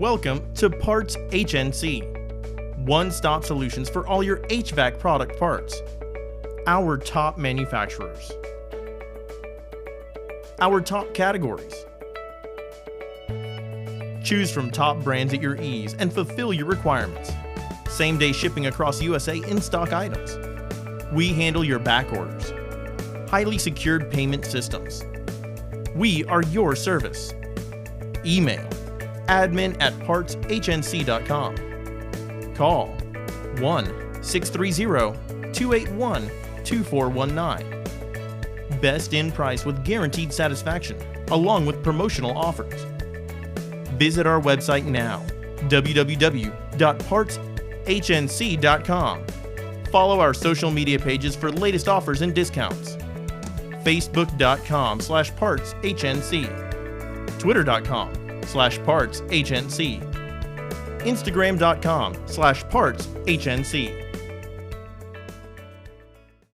Welcome to PartsHnC, one-stop solutions for all your HVAC product parts. Our top manufacturers. Our top categories. Choose from top brands at your ease and fulfill your requirements. Same-day shipping across USA in stock items. We handle your back orders. Highly secured payment systems. We are your service. Email admin@partshNC.com. Call 1-630-281-2419. Best in price with guaranteed satisfaction, along with promotional offers. Visit our website now, www.partshNC.com. Follow our social media pages for latest offers and discounts. Facebook.com/PartsHnC, Twitter.com/PartsHnC, Instagram.com/PartsHnC.